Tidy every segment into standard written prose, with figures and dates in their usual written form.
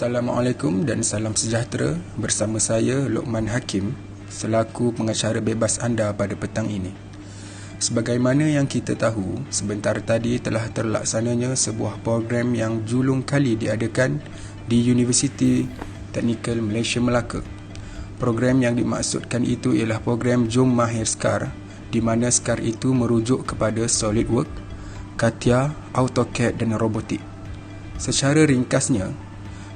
Assalamualaikum dan salam sejahtera. Bersama saya Luqman Hakim selaku pengacara bebas anda pada petang ini. Sebagaimana yang kita tahu, sebentar tadi telah terlaksananya sebuah program yang julung kali diadakan di Universiti Teknikal Malaysia Melaka. Program yang dimaksudkan itu ialah program Jom Mahir SCAR, di mana SCAR itu merujuk kepada SolidWorks, CATIA, AutoCAD dan robotik. Secara ringkasnya,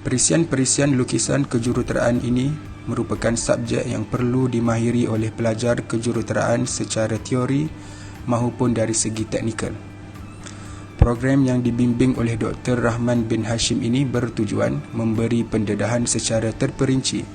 perisian-perisian lukisan kejuruteraan ini merupakan subjek yang perlu dimahiri oleh pelajar kejuruteraan secara teori maupun dari segi teknikal. Program yang dibimbing oleh Dr. Rahman bin Hashim ini bertujuan memberi pendedahan secara terperinci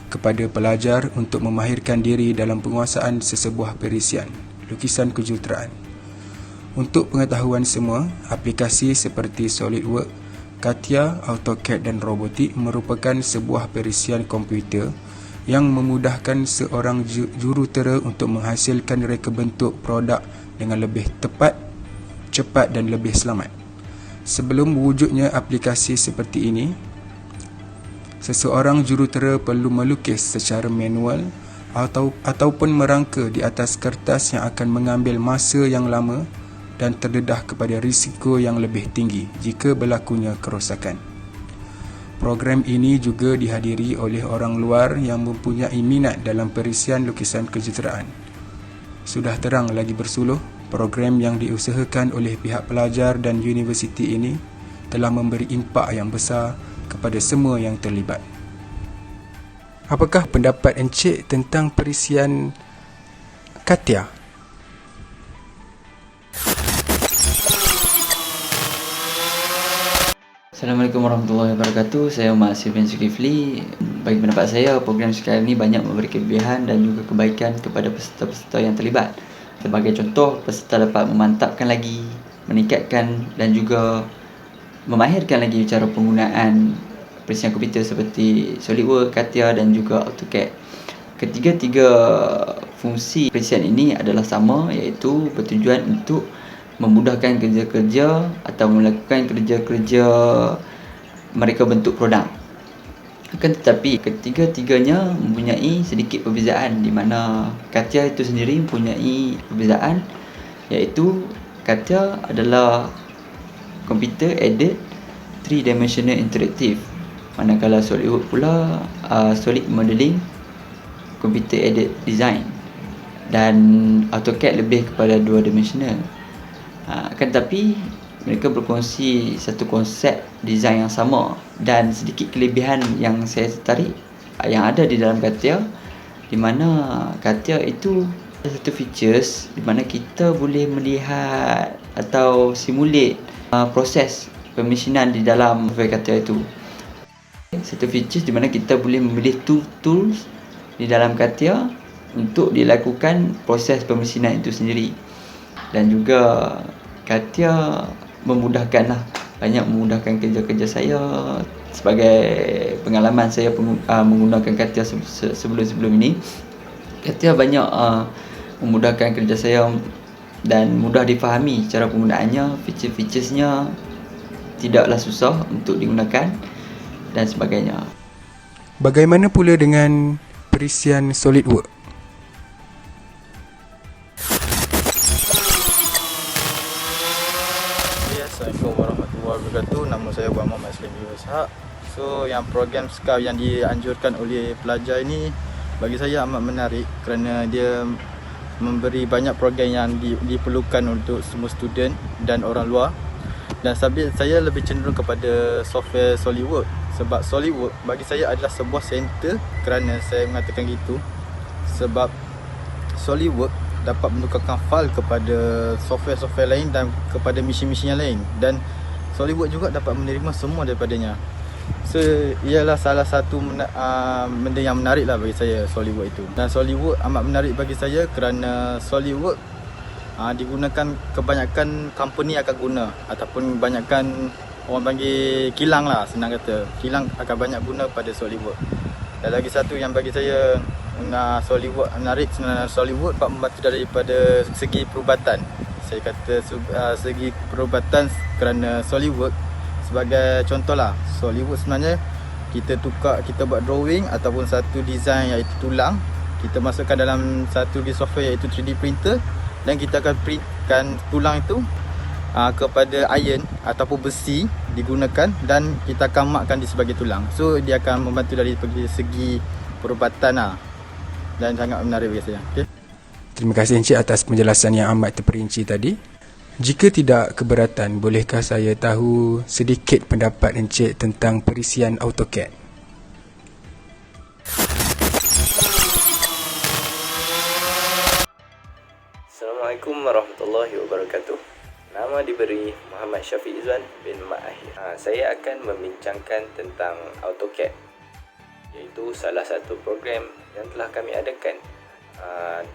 kepada pelajar untuk memahirkan diri dalam penguasaan sesebuah perisian lukisan kejuruteraan. Untuk pengetahuan semua, aplikasi seperti SolidWorks, CATIA, AutoCAD dan robotik merupakan sebuah perisian komputer yang memudahkan seorang jurutera untuk menghasilkan reka bentuk produk dengan lebih tepat, cepat dan lebih selamat. Sebelum wujudnya aplikasi seperti ini, seseorang jurutera perlu melukis secara manual ataupun merangka di atas kertas yang akan mengambil masa yang lama dan terdedah kepada risiko yang lebih tinggi jika berlakunya kerosakan. Program ini juga dihadiri oleh orang luar yang mempunyai minat dalam perisian lukisan kejuruteraan. Sudah terang lagi bersuluh, program yang diusahakan oleh pihak pelajar dan universiti ini telah memberi impak yang besar kepada semua yang terlibat. Apakah pendapat Encik tentang perisian CATIA? Assalamualaikum warahmatullahi wabarakatuh. Saya Mak Sylvain Zulkifli. Bagi pendapat saya, program sekarang ini banyak memberi kelebihan dan juga kebaikan kepada peserta-peserta yang terlibat. Sebagai contoh, peserta dapat memantapkan lagi, meningkatkan dan juga memahirkan lagi cara penggunaan perisian komputer seperti SolidWorks, CATIA dan juga AutoCAD. Ketiga-tiga fungsi perisian ini adalah sama, iaitu bertujuan untuk memudahkan kerja-kerja atau melakukan kerja-kerja mereka bentuk produk. Akan tetapi ketiga-tiganya mempunyai sedikit perbezaan, di mana CATIA itu sendiri mempunyai perbezaan, iaitu CATIA adalah computer aided 3-dimensional interactive, manakala SolidWorks pula solid modeling computer aided design, dan AutoCAD lebih kepada 2-dimensional. Akan tetapi mereka berkongsi satu konsep design yang sama, dan sedikit kelebihan yang saya tertarik yang ada di dalam CATIA, di mana CATIA itu ada satu features di mana kita boleh melihat atau simulate proses pemesinan di dalam software CATIA itu. Satu features di mana kita boleh memilih tools di dalam CATIA untuk dilakukan proses pemesinan itu sendiri. Dan juga CATIA banyak memudahkan kerja-kerja saya. Sebagai pengalaman saya menggunakan CATIA sebelum ini, CATIA banyak memudahkan kerja saya dan mudah difahami cara penggunaannya. Feature-featuresnya tidaklah susah untuk digunakan dan sebagainya. Bagaimana pula dengan perisian SolidWorks? Assalamualaikum warahmatullahi wabarakatuh. Nama saya Muhammad Sylvain Ishaq. So, yang program SCAR yang dianjurkan oleh pelajar ini bagi saya amat menarik kerana dia memberi banyak program yang diperlukan untuk semua student dan orang luar. Dan saya lebih cenderung kepada software SolidWorks, sebab SolidWorks bagi saya adalah sebuah center. Kerana saya mengatakan gitu sebab SolidWorks dapat menukarkan file kepada software-software lain dan kepada mesin-mesin yang lain, dan SolidWorks juga dapat menerima semua daripadanya. So, ialah salah satu benda yang menarik lah bagi saya SolidWorks itu. Dan SolidWorks amat menarik bagi saya kerana SolidWorks digunakan kebanyakan company akan guna, ataupun kebanyakan orang panggil kilang lah, senang kata. Kilang akan banyak guna pada SolidWorks. Dan lagi satu yang bagi saya SolidWorks menarik, sebenarnya SolidWorks dapat membantu daripada segi perubatan. Saya kata segi perubatan kerana SolidWorks sebagai contoh lah, SolidWorks sebenarnya kita tukar, kita buat drawing ataupun satu design iaitu tulang, kita masukkan dalam satu software iaitu 3D printer, dan kita akan printkan tulang itu kepada iron ataupun besi digunakan, dan kita akan makkan dia sebagai tulang. So dia akan membantu dari segi perubatan dan sangat menarik bagi saya. Okay? Terima kasih Encik atas penjelasan yang amat terperinci tadi. Jika tidak keberatan, bolehkah saya tahu sedikit pendapat Encik tentang perisian AutoCAD? Assalamualaikum warahmatullahi wabarakatuh. Nama diberi Muhammad Syafiq Izzuan bin Mak Ahir. Saya akan membincangkan tentang AutoCAD, iaitu salah satu program yang telah kami adakan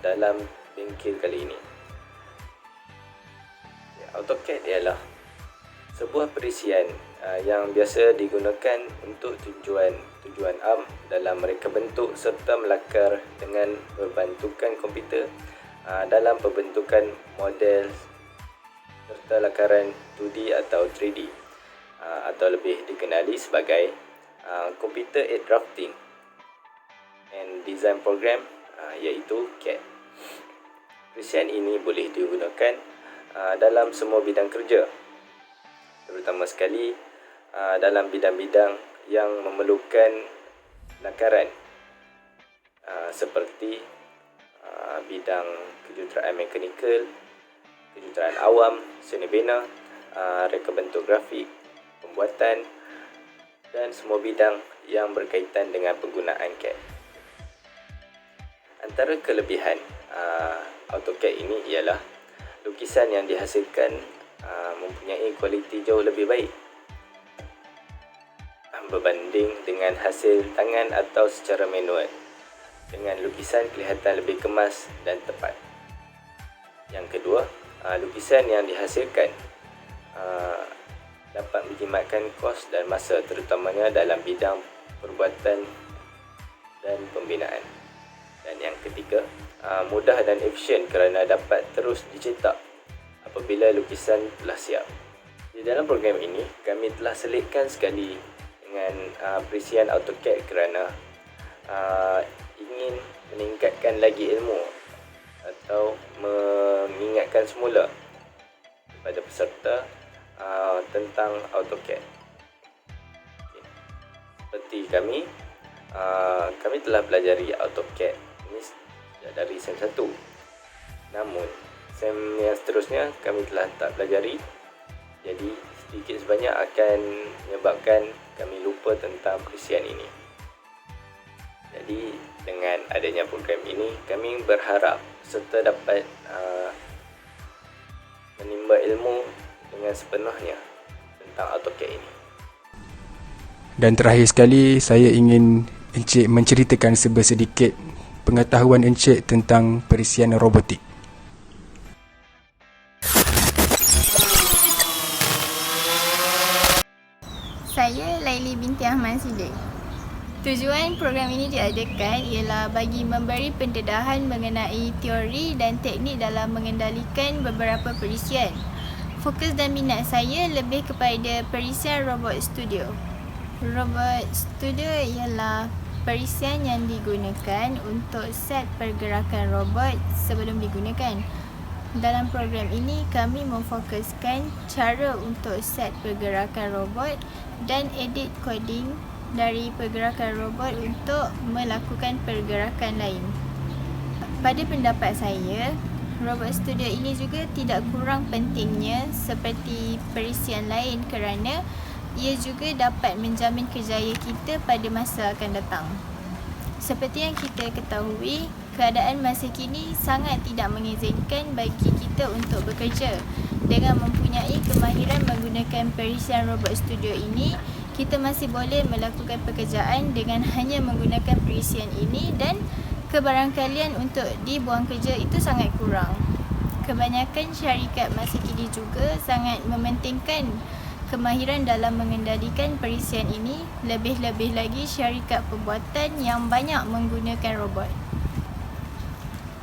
dalam bengkel kali ini. AutoCAD ialah sebuah perisian yang biasa digunakan untuk tujuan am dalam mereka bentuk serta melakar dengan berbantukan komputer dalam pembentukan model serta lakaran 2D atau 3D, atau lebih dikenali sebagai Computer Aided Drafting and Design Program, iaitu CAD. Perisian ini boleh digunakan dalam semua bidang kerja, terutama sekali dalam bidang-bidang yang memerlukan lakaran, seperti bidang kejuruteraan mekanikal, kejuruteraan awam, seni bina, reka bentuk grafik, pembuatan, dan semua bidang yang berkaitan dengan penggunaan CAD. Antara kelebihan AutoCAD ini ialah lukisan yang dihasilkan mempunyai kualiti jauh lebih baik berbanding dengan hasil tangan atau secara manual, dengan lukisan kelihatan lebih kemas dan tepat. Yang kedua, lukisan yang dihasilkan dapat menjimatkan kos dan masa, terutamanya dalam bidang perbuatan dan pembinaan. Dan yang ketiga, mudah dan efisien kerana dapat terus dicetak apabila lukisan telah siap. Di dalam program ini, kami telah selitkan sekali dengan perisian AutoCAD kerana ingin meningkatkan lagi ilmu atau mengingatkan semula kepada peserta tentang AutoCAD. Seperti kami telah pelajari AutoCAD ini dari SEM 1. Namun SEM yang seterusnya kami telah tak pelajari. Jadi sedikit sebanyak akan menyebabkan kami lupa tentang perisian ini. Jadi dengan adanya program ini, kami berharap peserta dapat menimba ilmu dengan sepenuhnya tentang AutoCAD ini. Dan terakhir sekali, saya ingin Encik menceritakan sedikit pengetahuan Encik tentang perisian robotik. Saya Laili binti Ahmad Siddiq. Tujuan program ini diadakan ialah bagi memberi pendedahan mengenai teori dan teknik dalam mengendalikan beberapa perisian. Fokus dan minat saya lebih kepada perisian robot studio. Robot studio ialah perisian yang digunakan untuk set pergerakan robot sebelum digunakan. Dalam program ini, kami memfokuskan cara untuk set pergerakan robot dan edit coding dari pergerakan robot untuk melakukan pergerakan lain. Pada pendapat saya, robot studio ini juga tidak kurang pentingnya seperti perisian lain kerana ia juga dapat menjamin kerjaya kita pada masa akan datang. Seperti yang kita ketahui, keadaan masa kini sangat tidak mengizinkan bagi kita untuk bekerja. Dengan mempunyai kemahiran menggunakan perisian robot studio ini, kita masih boleh melakukan pekerjaan dengan hanya menggunakan perisian ini dan kebarangkalian untuk dibuang kerja itu sangat kurang. Kebanyakan syarikat masa kini juga sangat mementingkan kemahiran dalam mengendalikan perisian ini, lebih-lebih lagi syarikat pembuatan yang banyak menggunakan robot.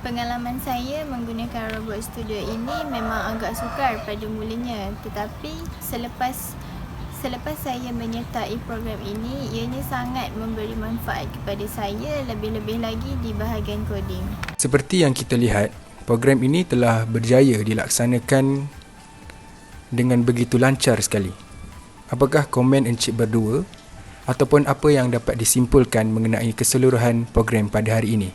Pengalaman saya menggunakan robot studio ini memang agak sukar pada mulanya, tetapi selepas Selepas saya menyertai program ini, ianya sangat memberi manfaat kepada saya, lebih-lebih lagi di bahagian coding. Seperti yang kita lihat, program ini telah berjaya dilaksanakan dengan begitu lancar sekali. Apakah komen encik berdua ataupun apa yang dapat disimpulkan mengenai keseluruhan program pada hari ini?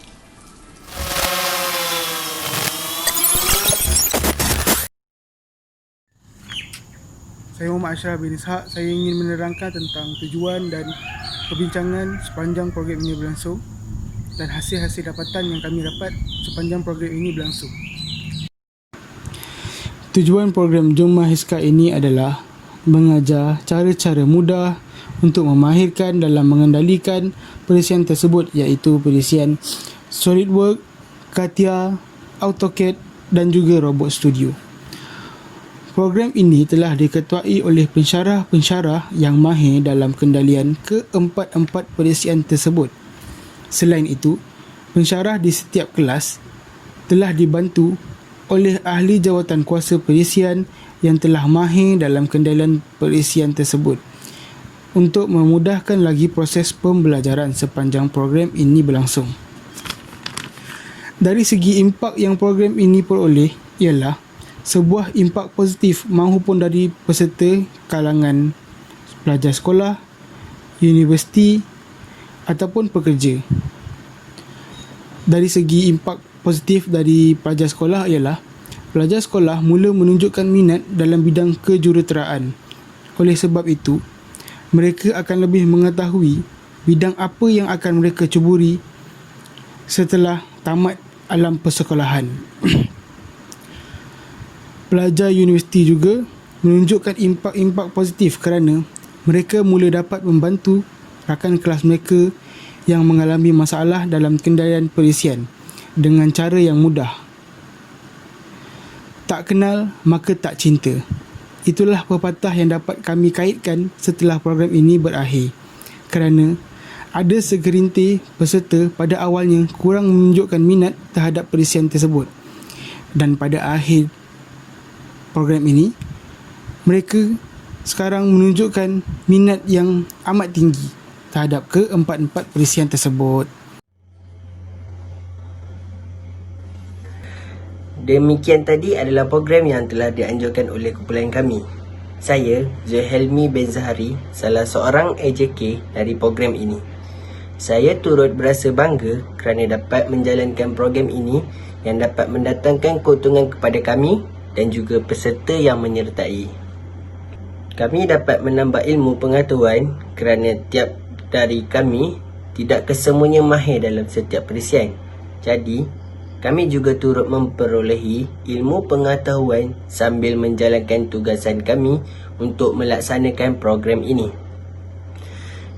Saya Muhammad Ashraf bin Ishak. Saya ingin menerangkan tentang tujuan dan perbincangan sepanjang program ini berlangsung dan hasil-hasil dapatan yang kami dapat sepanjang program ini berlangsung. Tujuan program Jom Mahiska ini adalah mengajar cara-cara mudah untuk memahirkan dalam mengendalikan perisian tersebut, iaitu perisian SolidWorks, CATIA, AutoCAD dan juga Robot Studio. Program ini telah diketuai oleh pensyarah-pensyarah yang mahir dalam kendalian keempat-empat perisian tersebut. Selain itu, pensyarah di setiap kelas telah dibantu oleh ahli jawatan kuasa perisian yang telah mahir dalam kendalian perisian tersebut untuk memudahkan lagi proses pembelajaran sepanjang program ini berlangsung. Dari segi impak yang program ini peroleh ialah sebuah impak positif mahupun dari peserta kalangan pelajar sekolah, universiti ataupun pekerja. Dari segi impak positif dari pelajar sekolah ialah pelajar sekolah mula menunjukkan minat dalam bidang kejuruteraan. Oleh sebab itu, mereka akan lebih mengetahui bidang apa yang akan mereka ceburi setelah tamat alam persekolahan. Pelajar universiti juga menunjukkan impak-impak positif kerana mereka mula dapat membantu rakan kelas mereka yang mengalami masalah dalam kendalian perisian dengan cara yang mudah. Tak kenal maka tak cinta. Itulah pepatah yang dapat kami kaitkan setelah program ini berakhir, kerana ada segerintir peserta pada awalnya kurang menunjukkan minat terhadap perisian tersebut, dan pada akhir program ini mereka sekarang menunjukkan minat yang amat tinggi terhadap keempat-empat perisian tersebut. Demikian tadi adalah program yang telah dianjurkan oleh kumpulan kami. Saya, Zuhelmi bin Zahari, salah seorang AJK dari program ini. Saya turut berasa bangga kerana dapat menjalankan program ini yang dapat mendatangkan keuntungan kepada kami dan juga peserta yang menyertai. Kami dapat menambah ilmu pengetahuan kerana tiap dari kami tidak kesemuanya mahir dalam setiap perisian. Jadi, kami juga turut memperolehi ilmu pengetahuan sambil menjalankan tugasan kami untuk melaksanakan program ini.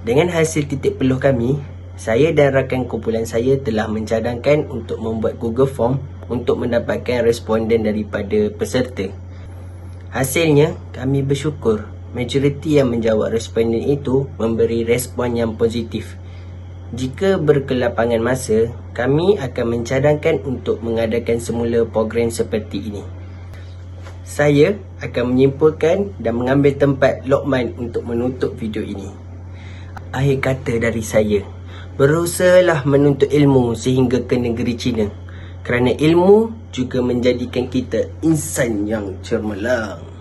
Dengan hasil titik peluh kami, saya dan rakan kumpulan saya telah mencadangkan untuk membuat Google Form untuk mendapatkan responden daripada peserta. Hasilnya, kami bersyukur majoriti yang menjawab responden itu memberi respon yang positif. Jika berkelapangan masa, kami akan mencadangkan untuk mengadakan semula program seperti ini. Saya akan menyimpulkan dan mengambil tempat Lokman untuk menutup video ini. Akhir kata dari saya, berusahalah menuntut ilmu sehingga ke negeri China, kerana ilmu juga menjadikan kita insan yang cemerlang.